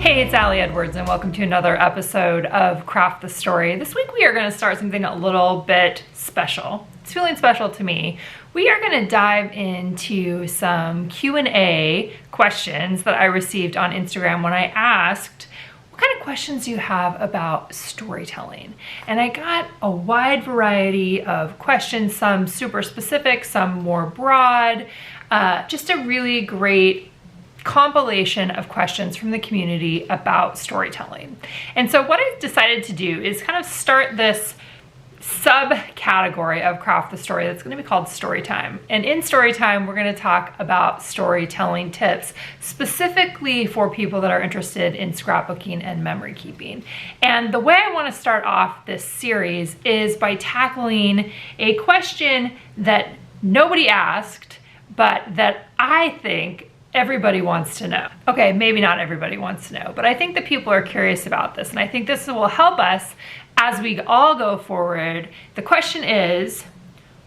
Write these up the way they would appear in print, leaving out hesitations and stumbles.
Hey, it's Allie Edwards, and welcome to another episode of Craft the Story. This week we are going to start something a little bit special. It's feeling special to me. We are going to dive into some Q&A questions that I received on Instagram when I asked, what kind of questions do you have about storytelling? And I got a wide variety of questions, some super specific, some more broad, just a really great compilation of questions from the community about storytelling. And so what I decided to do is kind of start this subcategory of Craft the Story that's going to be called Storytime. And in Storytime, we're going to talk about storytelling tips, specifically for people that are interested in scrapbooking and memory keeping. And the way I want to start off this series is by tackling a question that nobody asked, but that I think everybody wants to know. Okay, maybe not everybody wants to know, but I think that people are curious about this, and I think this will help us as we all go forward. The question is,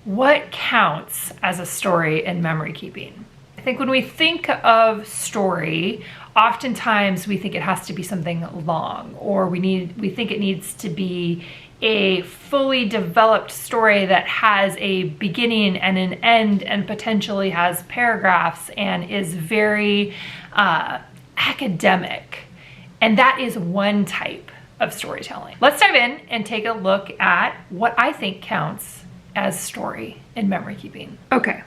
what counts as a story in memory keeping? I think when we think of story, oftentimes we think it has to be something long, or we think it needs to be a fully developed story that has a beginning and an end and potentially has paragraphs and is very academic. And that is one type of storytelling. Let's dive in and take a look at what I think counts as story in memory keeping. Okay,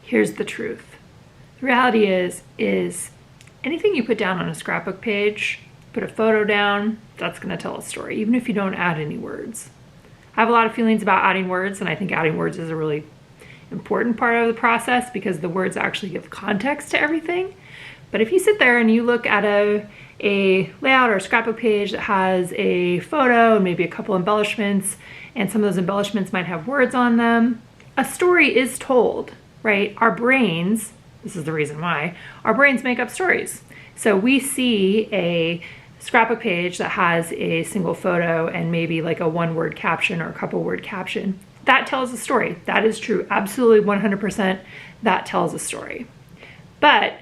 here's the truth. The reality is anything you put down on a scrapbook page, put a photo down, that's going to tell a story, even if you don't add any words. I have a lot of feelings about adding words, and I think adding words is a really important part of the process because the words actually give context to everything. But if you sit there and you look at a layout or a scrapbook page that has a photo and maybe a couple embellishments, and some of those embellishments might have words on them, a story is told, right? Our brains, this is the reason why, our brains make up stories. So we see a scrapbook page that has a single photo and maybe like a one-word caption or a couple-word caption. That tells a story. That is true. Absolutely 100% that tells a story. But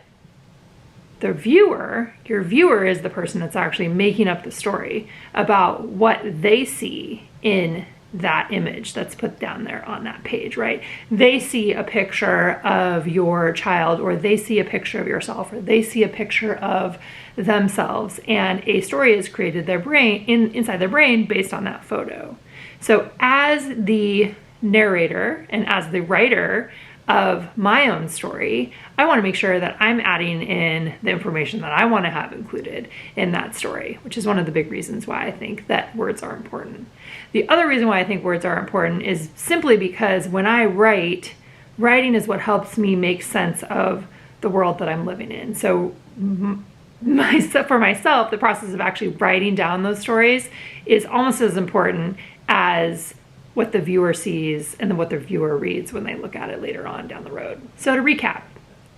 the viewer, your viewer is the person that's actually making up the story about what they see in that image that's put down there on that page, right? They see a picture of your child, or they see a picture of yourself, or they see a picture of themselves, and a story is created inside their brain based on that photo. So as the narrator and as the writer of my own story, I want to make sure that I'm adding in the information that I want to have included in that story, which is one of the big reasons why I think that words are important. The other reason why I think words are important is simply because when I write, writing is what helps me make sense of the world that I'm living in. So for myself, the process of actually writing down those stories is almost as important as what the viewer sees and then what the viewer reads when they look at it later on down the road. So to recap,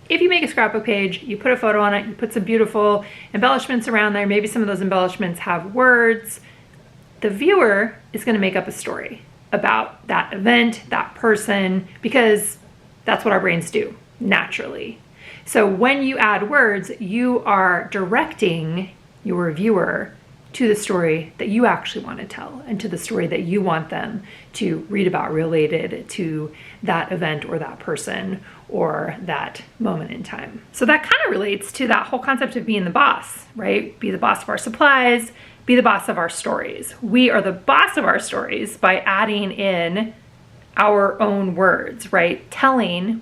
if you make a scrapbook page, you put a photo on it, you put some beautiful embellishments around there, maybe some of those embellishments have words, the viewer is going to make up a story about that event, that person, because that's what our brains do naturally. So when you add words, you are directing your viewer to the story that you actually want to tell and to the story that you want them to read about related to that event or that person or that moment in time. So that kind of relates to that whole concept of being the boss, right? Be the boss of our supplies, be the boss of our stories. We are the boss of our stories by adding in our own words, right?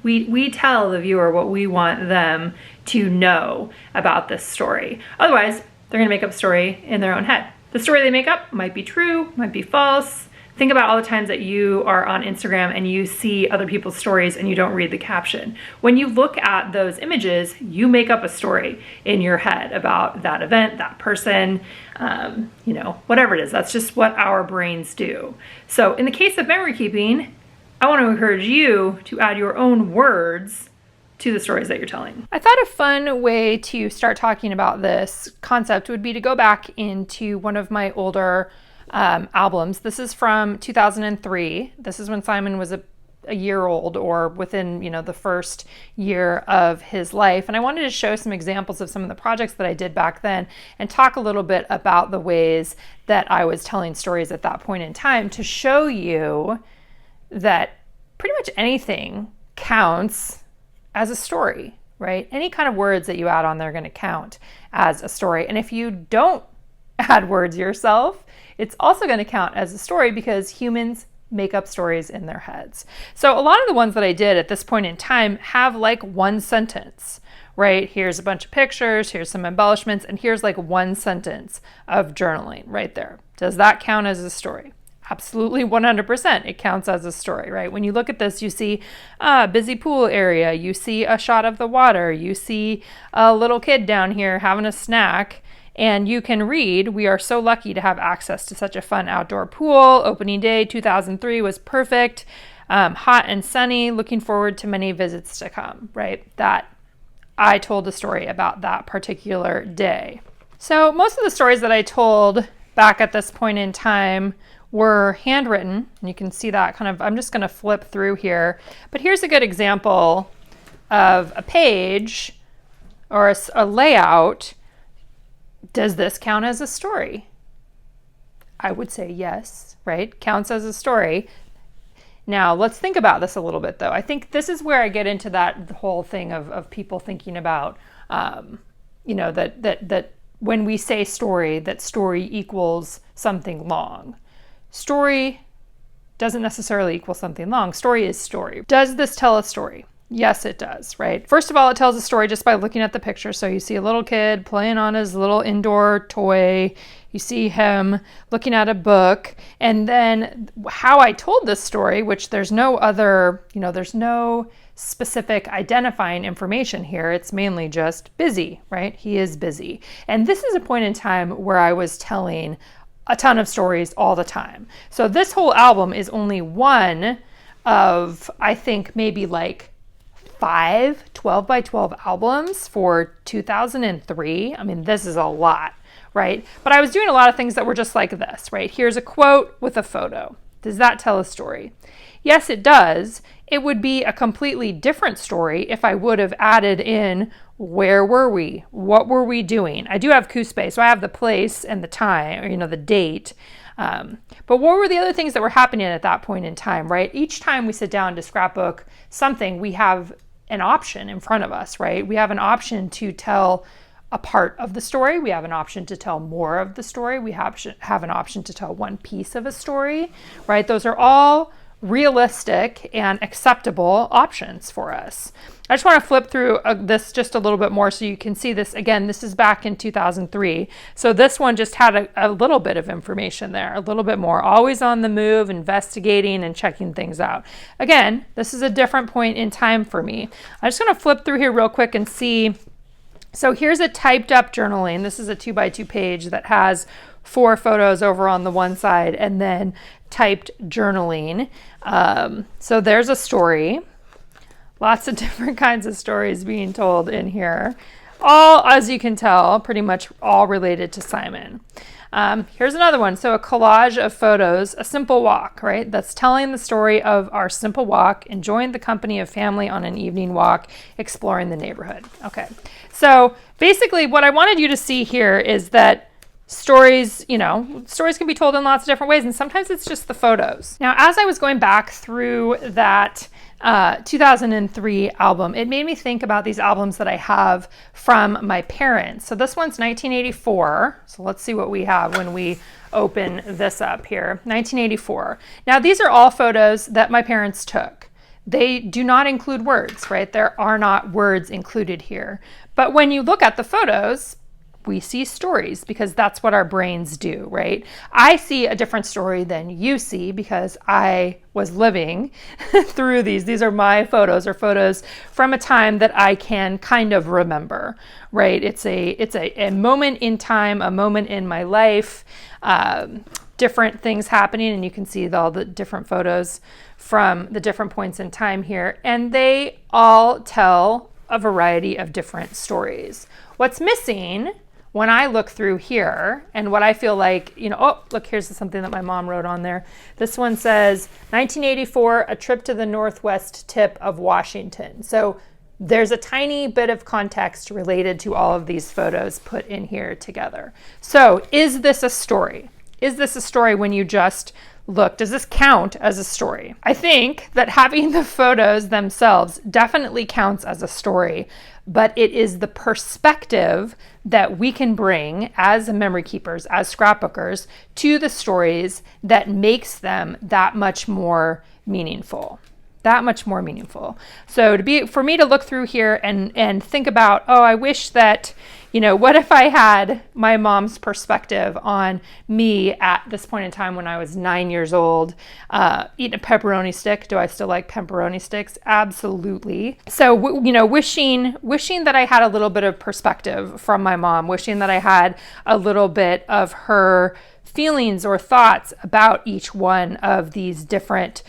We tell the viewer what we want them to know about this story. Otherwise, they're going to make up a story in their own head. The story they make up might be true, might be false. Think about all the times that you are on Instagram and you see other people's stories and you don't read the caption. When you look at those images, you make up a story in your head about that event, that person, whatever it is. That's just what our brains do. So in the case of memory keeping, I want to encourage you to add your own words to the stories that you're telling. I thought a fun way to start talking about this concept would be to go back into one of my older albums. This is from 2003. This is when Simon was a year old or within, the first year of his life. And I wanted to show some examples of some of the projects that I did back then and talk a little bit about the ways that I was telling stories at that point in time to show you that pretty much anything counts as a story, right? Any kind of words that you add on there are going to count as a story. And if you don't add words yourself, it's also going to count as a story because humans make up stories in their heads. So a lot of the ones that I did at this point in time have like one sentence, right? Here's a bunch of pictures, here's some embellishments, and here's like one sentence of journaling right there. Does that count as a story? Absolutely 100%. It counts as a story, right? When you look at this, you see a busy pool area, you see a shot of the water, you see a little kid down here having a snack, and you can read, "We are so lucky to have access to such a fun outdoor pool. Opening day 2003 was perfect. Hot and sunny. Looking forward to many visits to come," right? That I told a story about that particular day. So most of the stories that I told back at this point in time were handwritten. And you can see that kind of, I'm just going to flip through here. But here's a good example of a page or a layout. Does this count as a story? I would say yes, right? Counts as a story. Now, let's think about this a little bit, though. I think this is where I get into that whole thing of people thinking about, that when we say story, that story equals something long. Story doesn't necessarily equal something long. Story is story. Does this tell a story? Yes, it does, right? First of all, it tells a story just by looking at the picture. So you see a little kid playing on his little indoor toy. You see him looking at a book. And then how I told this story, which there's no other, there's no specific identifying information here. It's mainly just busy, right? He is busy. And this is a point in time where I was telling a ton of stories all the time. So this whole album is only one of, I think, maybe like 5 12 by 12 albums for 2003. I mean, this is a lot, right? But I was doing a lot of things that were just like this, right? Here's a quote with a photo. Does that tell a story? Yes, it does. It would be a completely different story if I would have added in, where were we? What were we doing? I do have Kuspe, so I have the place and the time, or, the date. But what were the other things that were happening at that point in time, right? Each time we sit down to scrapbook something, we have an option in front of us, right? We have an option to tell a part of the story. We have an option to tell more of the story. We have an option to tell one piece of a story, right? Those are all realistic and acceptable options for us. I just want to flip through this just a little bit more so you can see this. Again, this is back in 2003. So this one just had a little bit of information there, a little bit more. Always on the move, investigating and checking things out. Again, this is a different point in time for me. I'm just going to flip through here real quick and see. So here's a typed up journaling. This is a 2x2 page that has 4 photos over on the one side and then typed journaling. So there's a story. Lots of different kinds of stories being told in here. All, as you can tell, pretty much all related to Simon. Here's another one. So a collage of photos, a simple walk, right? That's telling the story of our simple walk, enjoying the company of family on an evening walk, exploring the neighborhood. Okay. So basically what I wanted you to see here is that stories, stories can be told in lots of different ways, and sometimes it's just the photos. Now, as I was going back through that 2003 album, it made me think about these albums that I have from my parents. So this one's 1984. So let's see what we have when we open this up here. 1984. Now, these are all photos that my parents took. They do not include words, right? There are not words included here. But when you look at the photos, we see stories because that's what our brains do, right? I see a different story than you see because I was living through these. These are my photos, or photos from a time that I can kind of remember, right? It's a moment in time, a moment in my life, different things happening, and you can see all the different photos from the different points in time here, and they all tell a variety of different stories. What's missing when I look through here and what I feel like, oh, look, here's something that my mom wrote on there. This one says 1984, a trip to the northwest tip of Washington. So there's a tiny bit of context related to all of these photos put in here together. So is this a story? Is this a story when you just look? Does this count as a story? I think that having the photos themselves definitely counts as a story, but it is the perspective that we can bring as memory keepers, as scrapbookers, to the stories that makes them that much more meaningful. That much more meaningful. So for me to look through here and think about, oh, I wish that, what if I had my mom's perspective on me at this point in time when I was 9 years old, eating a pepperoni stick. Do I still like pepperoni sticks? Absolutely. So, wishing that I had a little bit of perspective from my mom, wishing that I had a little bit of her feelings or thoughts about each one of these different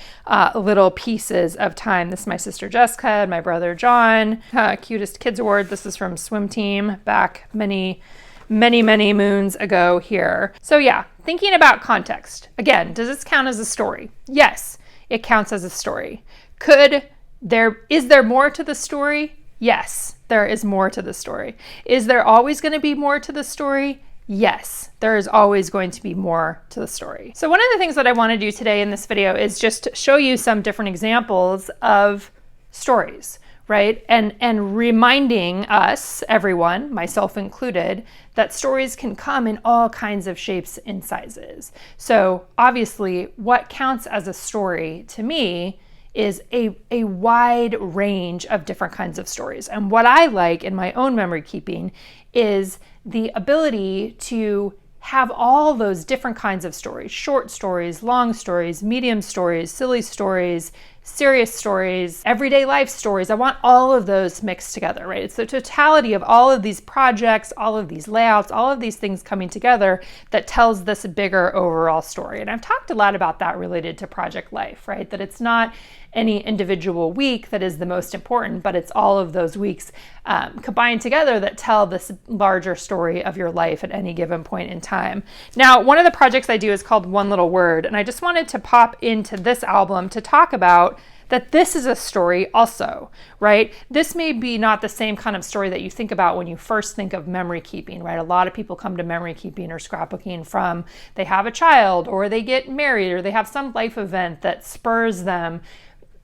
little pieces of time. This is my sister Jessica and my brother John. Cutest Kids Award. This is from Swim Team back many moons ago here. So yeah, thinking about context. Again, does this count as a story? Yes, it counts as a story. Is there more to the story? Yes, there is more to the story. Is there always going to be more to the story? Yes, there is always going to be more to the story. So one of the things that I want to do today in this video is just show you some different examples of stories, right? And reminding us, everyone, myself included, that stories can come in all kinds of shapes and sizes. So obviously, what counts as a story to me is a wide range of different kinds of stories. And what I like in my own memory keeping is the ability to have all those different kinds of stories, short stories, long stories, medium stories, silly stories, serious stories, everyday life stories. I want all of those mixed together, right? It's the totality of all of these projects, all of these layouts, all of these things coming together that tells this bigger overall story. And I've talked a lot about that related to project life, right? That it's not any individual week that is the most important, but it's all of those weeks combined together that tell this larger story of your life at any given point in time. Now, one of the projects I do is called One Little Word, and I just wanted to pop into this album to talk about that this is a story also, right? This may be not the same kind of story that you think about when you first think of memory keeping, right? A lot of people come to memory keeping or scrapbooking from they have a child or they get married or they have some life event that spurs them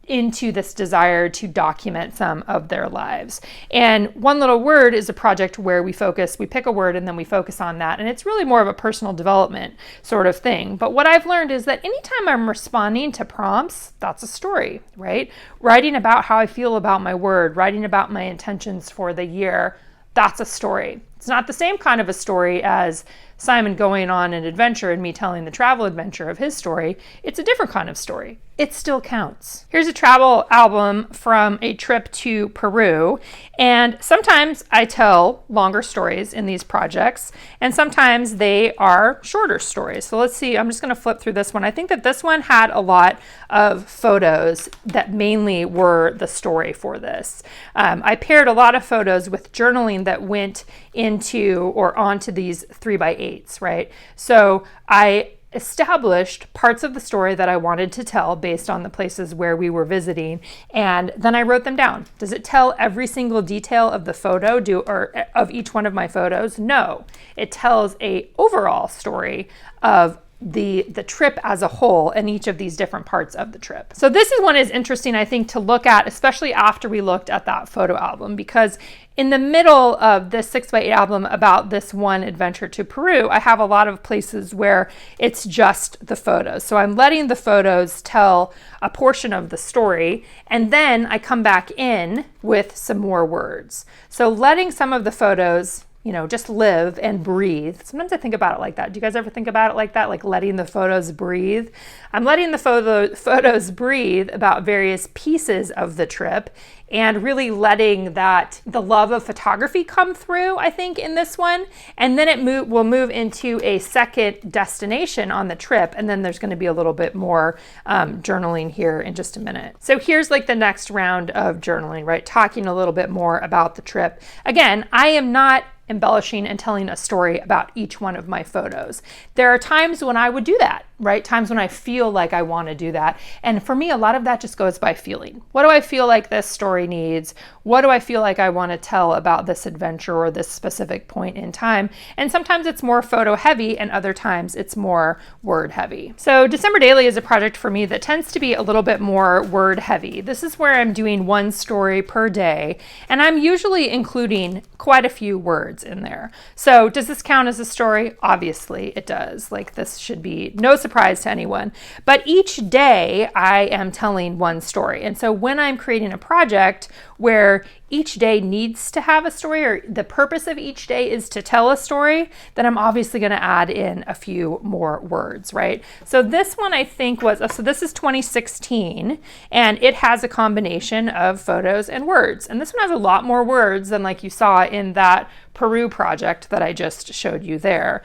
into this desire to document some of their lives. And One Little Word is a project where we pick a word and then we focus on that. And it's really more of a personal development sort of thing. But what I've learned is that anytime I'm responding to prompts, that's a story, right? Writing about how I feel about my word, writing about my intentions for the year, that's a story. It's not the same kind of a story as Simon going on an adventure and me telling the travel adventure of his story. It's a different kind of story. It still counts. Here's a travel album from a trip to Peru. And sometimes I tell longer stories in these projects, and sometimes they are shorter stories. So let's see, I'm just going to flip through this one. I think that this one had a lot of photos that mainly were the story for this. I paired a lot of photos with journaling that went into or onto these 3x8s, right? So I established parts of the story that I wanted to tell based on the places where we were visiting, and then I wrote them down. Does it tell every single detail of the photo or of each one of my photos? No. It tells a overall story of the trip as a whole and each of these different parts of the trip. So this one is interesting, I think, to look at, especially after we looked at that photo album, because in the middle of this 6x8 album about this one adventure to Peru, I have a lot of places where it's just the photos. So I'm letting the photos tell a portion of the story, and then I come back in with some more words. So letting some of the photos, just live and breathe. Sometimes I think about it like that. Do you guys ever think about it like that? Like letting the photos breathe? I'm letting the photos breathe about various pieces of the trip and really letting the love of photography come through, I think, in this one. And then we'll move into a second destination on the trip. And then there's going to be a little bit more journaling here in just a minute. So here's like the next round of journaling, right? Talking a little bit more about the trip. Again, I am not embellishing and telling a story about each one of my photos. There are times when I would do that, right? Times when I feel like I want to do that. And for me, a lot of that just goes by feeling. What do I feel like this story needs? What do I feel like I want to tell about this adventure or this specific point in time? And sometimes it's more photo heavy and other times it's more word heavy. So December Daily is a project for me that tends to be a little bit more word heavy. This is where I'm doing one story per day, and I'm usually including quite a few words in there. So does this count as a story? Obviously it does. Like, this should be no surprise to anyone. But each day I am telling one story. And so when I'm creating a project where each day needs to have a story, or the purpose of each day is to tell a story, then I'm obviously going to add in a few more words, right? So this one I think was, so this is 2016, and it has a combination of photos and words. And this one has a lot more words than like you saw in that Peru project that I just showed you there.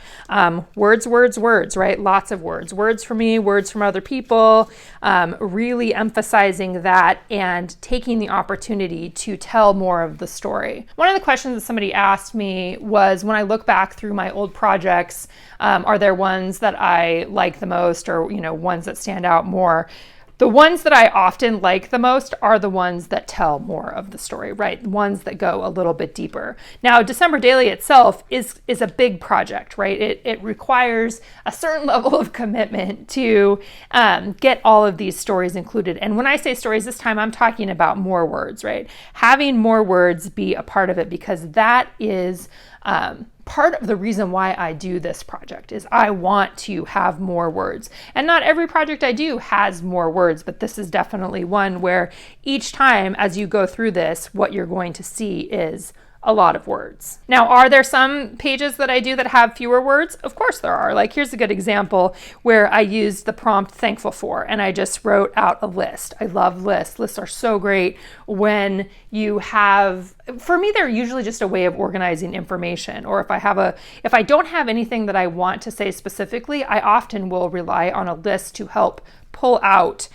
Words, right? Lots of words. Words for me, words from other people, really emphasizing that and taking the opportunity to tell more of the story. One of the questions that somebody asked me was, when I look back through my old projects, are there ones that I like the most, or ones that stand out more? The ones that I often like the most are the ones that tell more of the story, right? The ones that go a little bit deeper. Now, December Daily itself is a big project, right? It requires a certain level of commitment to get all of these stories included. And when I say stories this time, I'm talking about more words, right? Having more words be a part of it, because that is part of the reason why I do this project is I want to have more words. And not every project I do has more words, but this is definitely one where each time as you go through this, what you're going to see is a lot of words. Now, are there some pages that I do that have fewer words? Of course there are. Like, here's a good example where I used the prompt thankful for, and I just wrote out a list. I love lists. Lists are so great when you have, for me, they're usually just a way of organizing information. Or if I don't have anything that I want to say specifically, I often will rely on a list to help pull out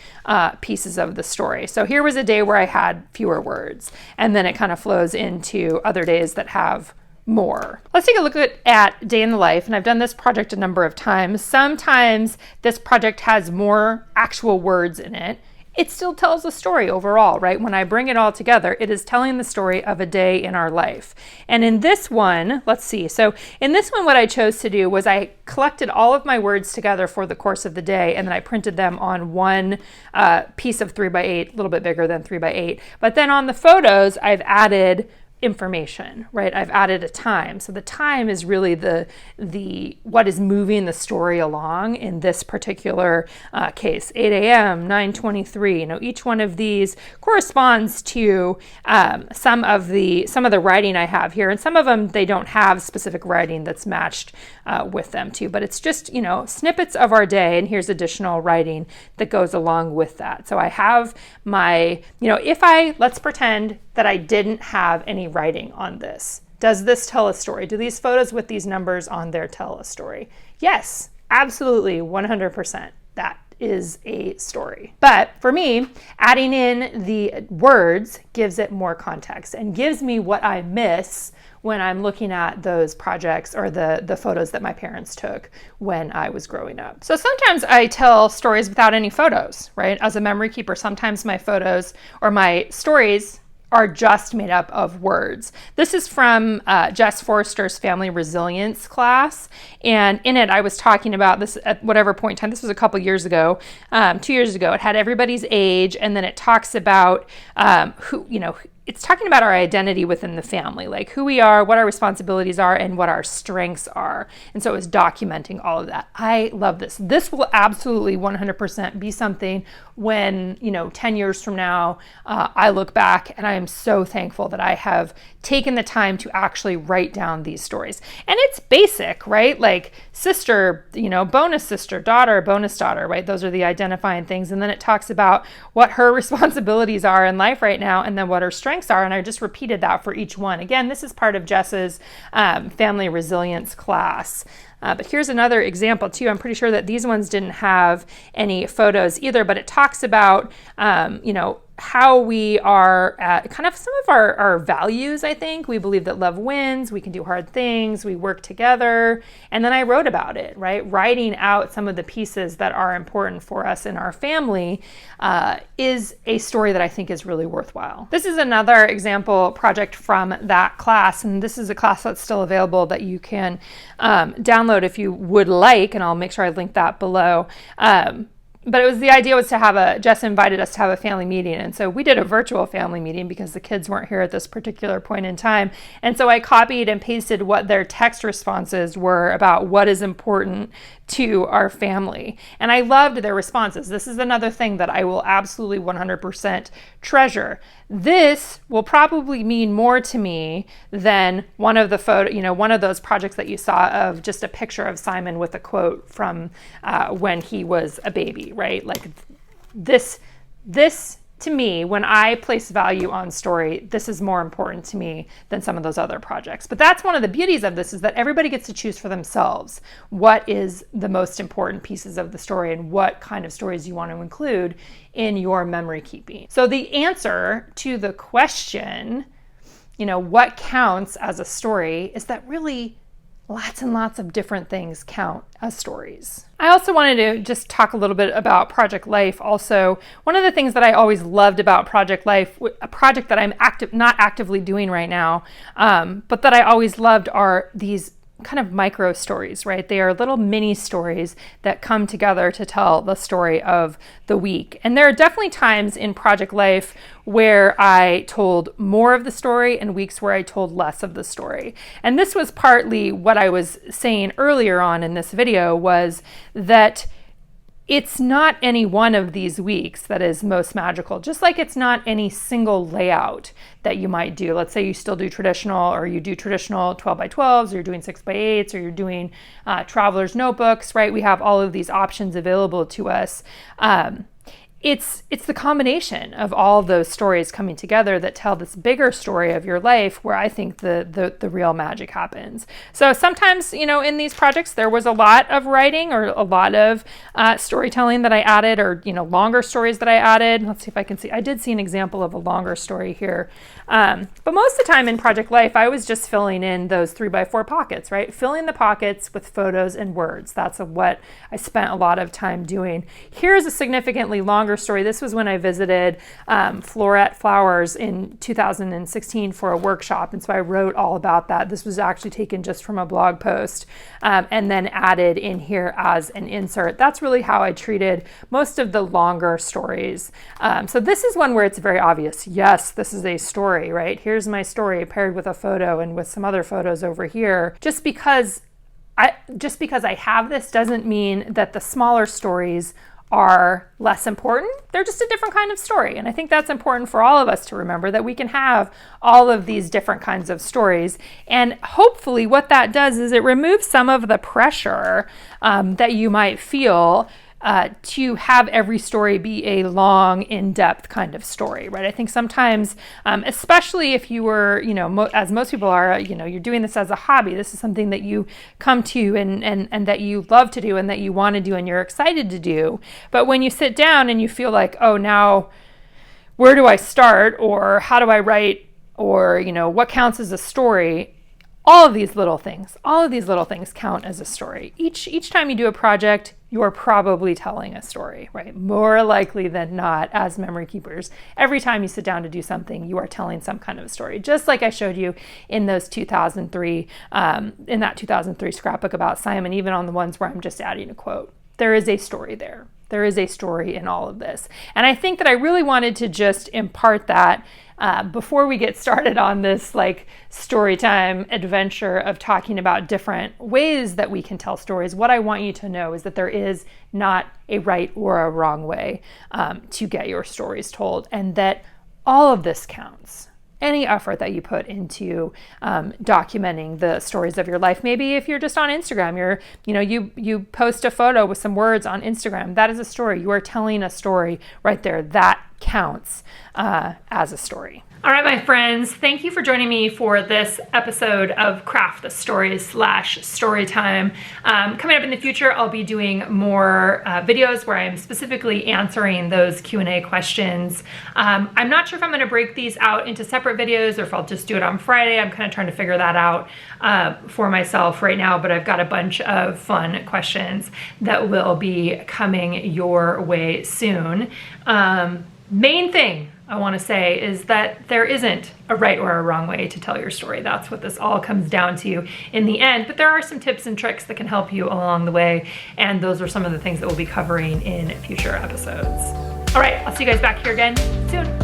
pieces of the story. So here was a day where I had fewer words, and then it kind of flows into other days that have more. Let's take a look at day in the life, and I've done this project a number of times. Sometimes this project has more actual words in it. It still tells a story overall, right? When I bring it all together, it is telling the story of a day in our life. And in this one, let's see. So in this one, what I chose to do was I collected all of my words together for the course of the day, and then I printed them on one piece of 3x8, a little bit bigger than 3x8. But then on the photos, I've added information, right? I've added a time. So the time is really the what is moving the story along in this particular case. 8 a.m., 9:23. Each one of these corresponds to some of the writing I have here, and some of them they don't have specific writing that's matched with them too. But it's just snippets of our day, and here's additional writing that goes along with that. So I have my let's pretend that I didn't have any writing on this. Does this tell a story? Do these photos with these numbers on there tell a story? Yes, absolutely, 100%. That is a story. But for me, adding in the words gives it more context and gives me what I miss when I'm looking at those projects or the photos that my parents took when I was growing up. So sometimes I tell stories without any photos, right? As a memory keeper, sometimes my photos or my stories are just made up of words. This is from Jess Forrester's Family Resilience class. And in it, I was talking about this at whatever point in time. This was a couple years ago, 2 years ago. It had everybody's age, and then it talks about it's talking about our identity within the family, like who we are, what our responsibilities are, and what our strengths are. And so it was documenting all of that. I love this. This will absolutely 100% be something when, 10 years from now, I look back and I am so thankful that I have taken the time to actually write down these stories. And it's basic, right? Like sister, bonus sister, daughter, bonus daughter, right? Those are the identifying things. And then it talks about what her responsibilities are in life right now, and then what her strengths are. And I just repeated that for each one. Again, this is part of Jess's family resilience class. But here's another example too. I'm pretty sure that these ones didn't have any photos either, but it talks about, how we are at kind of some of our values, I think. We believe that love wins, we can do hard things, we work together. And then I wrote about it, right? Writing out some of the pieces that are important for us in our family is a story that I think is really worthwhile. This is another example project from that class. And this is a class that's still available that you can download if you would like. And I'll make sure I link that below. But the idea was to have Jess invited us to have a family meeting. And so we did a virtual family meeting because the kids weren't here at this particular point in time. And so I copied and pasted what their text responses were about what is important to our family. And I loved their responses. This is another thing that I will absolutely 100% treasure. This will probably mean more to me than one of those projects that you saw of just a picture of Simon with a quote from when he was a baby, right? Like this to me, when I place value on story, this is more important to me than some of those other projects. But that's one of the beauties of this, is that everybody gets to choose for themselves what is the most important pieces of the story and what kind of stories you want to include in your memory keeping. So the answer to the question, what counts as a story, is that really lots and lots of different things count as stories. I also wanted to just talk a little bit about Project Life. Also, one of the things that I always loved about Project Life, a project that I'm not actively doing right now, but that I always loved, are these kind of micro stories, right? They are little mini stories that come together to tell the story of the week. And there are definitely times in Project Life where I told more of the story and weeks where I told less of the story. And this was partly what I was saying earlier on in this video, was that it's not any one of these weeks that is most magical, just like it's not any single layout that you might do. Let's say you still do traditional, or you do traditional 12 by 12s, or you're doing 6 by 8s, or you're doing traveler's notebooks, right? We have all of these options available to us. It's the combination of all those stories coming together that tell this bigger story of your life, where I think the real magic happens. So sometimes, in these projects, there was a lot of writing or a lot of storytelling that I added, or, longer stories that I added. Let's see if I can see. I did see an example of a longer story here. But most of the time in Project Life, I was just filling in those 3x4 pockets, right? Filling the pockets with photos and words. That's what I spent a lot of time doing. Here's a significantly longer story. This was when I visited Floret Flowers in 2016 for a workshop. And so I wrote all about that. This was actually taken just from a blog post and then added in here as an insert. That's really how I treated most of the longer stories. So this is one where it's very obvious. Yes, this is a story, right? Here's my story paired with a photo and with some other photos over here. Just because I have this doesn't mean that the smaller stories are less important. They're just a different kind of story. And I think that's important for all of us to remember, that we can have all of these different kinds of stories. And hopefully what that does is it removes some of the pressure that you might feel to have every story be a long, in-depth kind of story, right? I think sometimes, especially if you were, as most people are, you're doing this as a hobby. This is something that you come to and that you love to do and that you want to do and you're excited to do. But when you sit down and you feel like, oh, now where do I start? Or how do I write? Or, what counts as a story? All of these little things count as a story. Each time you do a project, you are probably telling a story, right? More likely than not, as memory keepers, every time you sit down to do something, you are telling some kind of a story. Just like I showed you in those 2003, in that 2003 scrapbook about Simon, even on the ones where I'm just adding a quote. There is a story there. There is a story in all of this. And I think that I really wanted to just impart that before we get started on this story time adventure of talking about different ways that we can tell stories. What I want you to know is that there is not a right or a wrong way to get your stories told, and that all of this counts. Any effort that you put into documenting the stories of your life. Maybe if you're just on Instagram, you post a photo with some words on Instagram. That is a story. You are telling a story right there. That counts as a story. All right, my friends, thank you for joining me for this episode of Craft the Stories / Storytime. Coming up in the future, I'll be doing more videos where I'm specifically answering those Q&A questions. I'm not sure if I'm gonna break these out into separate videos or if I'll just do it on Friday. I'm kind of trying to figure that out for myself right now, but I've got a bunch of fun questions that will be coming your way soon. Main thing I want to say is that there isn't a right or a wrong way to tell your story. That's what this all comes down to in the end, but there are some tips and tricks that can help you along the way, and those are some of the things that we'll be covering in future episodes. All right, I'll see you guys back here again soon.